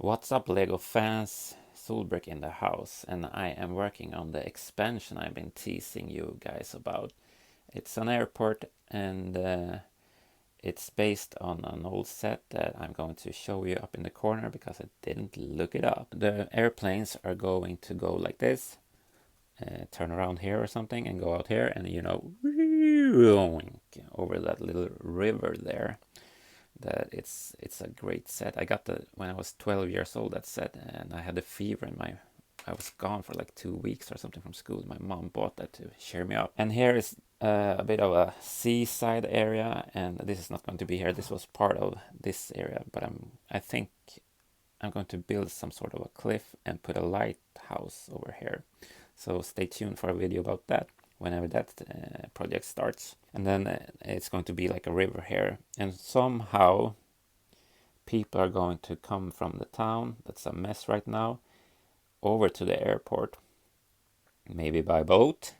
What's up, Lego fans? Solbrick in the house, and I am working on the expansion I've been teasing you guys about. It's an airport, and it's based on an old set that I'm going to show you up in the corner because I didn't look it up. The airplanes are going to go like this, turn around here or something, and go out here, and over that little river there. That it's a great set. I got the when I was 12 years old, that set, and I had a fever in my I was gone for like 2 weeks or something from school. My mom bought that to cheer me up. And here is a bit of a seaside area, and this is not going to be here. This was part of this area, but I think I'm going to build some sort of a cliff and put a lighthouse over here. So stay tuned for a video about that whenever that project starts. And then it's going to be like a river here. And somehow people are going to come from the town, that's a mess right now, over to the airport. Maybe by boat,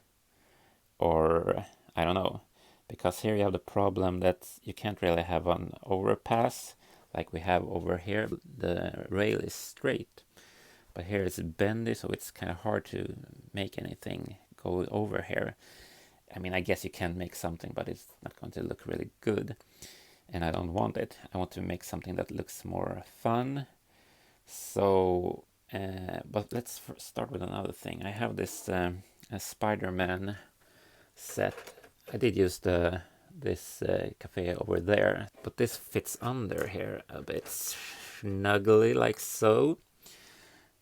or I don't know. Because here you have the problem that you can't really have an overpass like we have over here. The rail is straight, but here it's bendy, so it's kind of hard to make anything go over here. I mean, I guess you can make something, but it's not going to look really good, and I don't want it. I want to make something that looks more fun. So, but let's start with another thing. I have this Spider-Man set. I did use this cafe over there, but this fits under here a bit snugly, like so.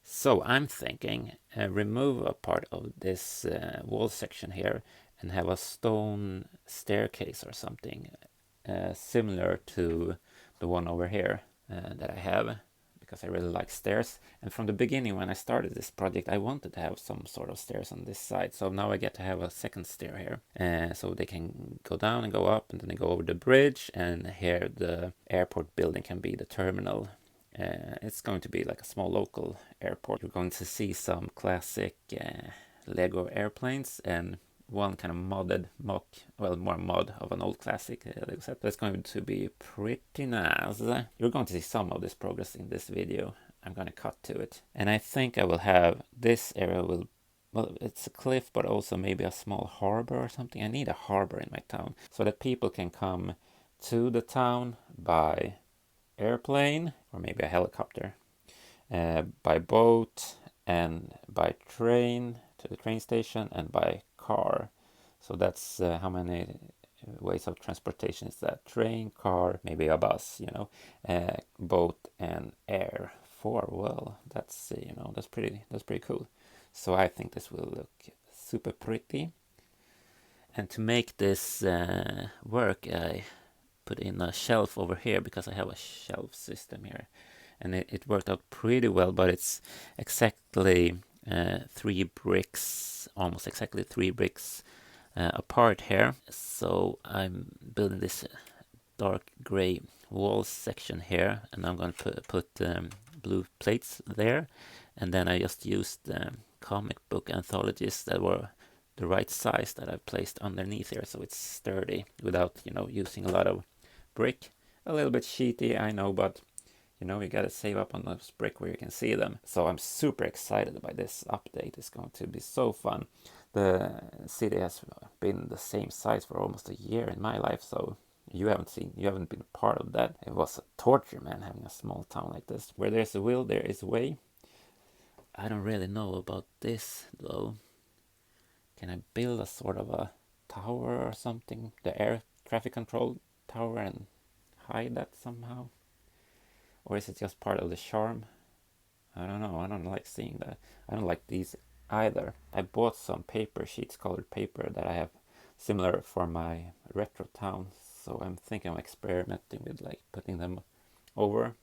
So I'm thinking remove a part of this wall section here and have a stone staircase or something similar to the one over here that I have, because I really like stairs. And from the beginning, when I started this project, I wanted to have some sort of stairs on this side. So now I get to have a second stair here. So they can go down and go up, and then they go over the bridge, and here the airport building can be the terminal. It's going to be like a small local airport. You're going to see some classic Lego airplanes and one kind of modded more mod of an old classic Lego set. That's going to be pretty nice. You're going to see some of this progress in this video. I'm going to cut to it. And I think I will have this area well, it's a cliff, but also maybe a small harbor or something. I need a harbor in my town so that people can come to the town by airplane or maybe a helicopter, by boat and by train to the train station, and by car. So that's how many ways of transportation is that? Train, car, maybe a bus, boat and air. Four. Well, that's that's pretty cool. So I think this will look super pretty. And to make this work, I put in a shelf over here because I have a shelf system here, and it worked out pretty well. But it's exactly 3 bricks, almost exactly 3 bricks apart here. So I'm building this dark gray wall section here, and I'm going to put blue plates there, and then I just used comic book anthologies that were the right size that I've placed underneath here, so it's sturdy without using a lot of brick. A little bit sheety, I know, but you gotta save up on those brick where you can see them. So I'm super excited by this update. It's going to be so fun. The city has been the same size for almost a year in my life, so you haven't been a part of that. It was a torture, man, having a small town like this. Where there's a will, there is a way. I don't really know about this though. Can I build a sort of a tower or something? The air traffic control tower, and hide that somehow? Or is it just part of the charm? I don't know. I don't like seeing that. I don't like these either. I bought some paper sheets, colored paper, that I have similar for my retro town. So I'm thinking of experimenting with like putting them over.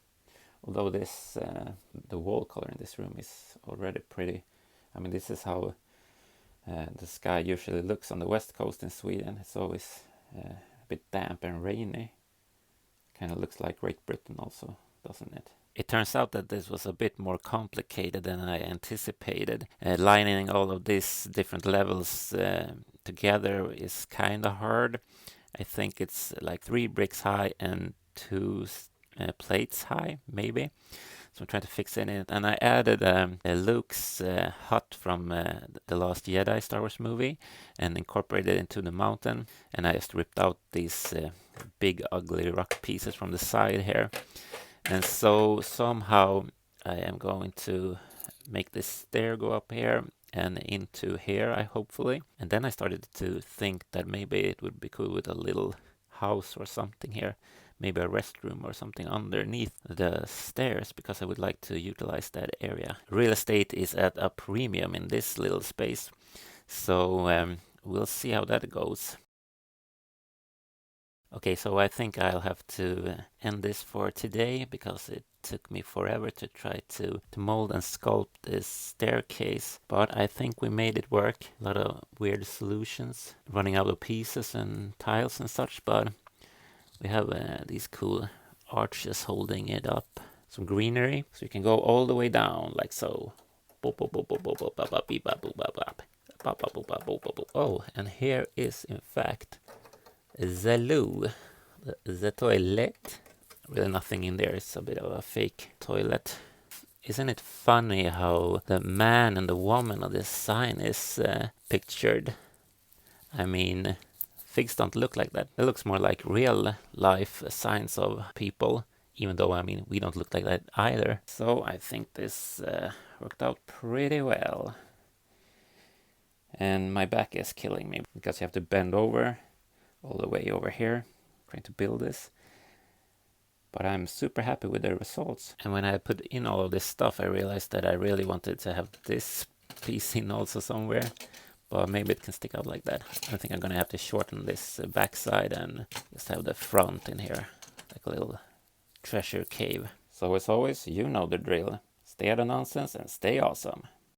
Although this, the wall color in this room is already pretty. I mean, this is how the sky usually looks on the west coast in Sweden. It's always a bit damp and rainy. Kind of looks like Great Britain also, doesn't it? It turns out that this was a bit more complicated than I anticipated. Lining all of these different levels together is kind of hard. I think it's like 3 bricks high and 2 plates high, maybe. So I'm trying to fix it in it. And I added Luke's hut from the Last Jedi Star Wars movie and incorporated it into the mountain. And I just ripped out these big ugly rock pieces from the side here. And so somehow I am going to make this stair go up here and into here, hopefully. And then I started to think that maybe it would be cool with a little house or something here. Maybe a restroom or something underneath the stairs, because I would like to utilize that area. Real estate is at a premium in this little space. So we'll see how that goes. Okay, so I think I'll have to end this for today, because it took me forever to try to mold and sculpt this staircase. But I think we made it work. A lot of weird solutions, running out of pieces and tiles and such, but we have these cool arches holding it up. Some greenery, so you can go all the way down, like so. Oh, and here is, in fact, the loo, the toilet. Really nothing in there, it's a bit of a fake toilet. Isn't it funny how the man and the woman of this sign is pictured? I mean, figs don't look like that. It looks more like real life signs of people, even though, I mean, we don't look like that either. So I think this worked out pretty well. And my back is killing me, because you have to bend over all the way over here trying to build this. But I'm super happy with the results. And when I put in all of this stuff, I realized that I really wanted to have this piece in also somewhere. But maybe it can stick out like that. I think I'm gonna have to shorten this backside and just have the front in here, like a little treasure cave. So as always, you know the drill. Stay out of nonsense and stay awesome.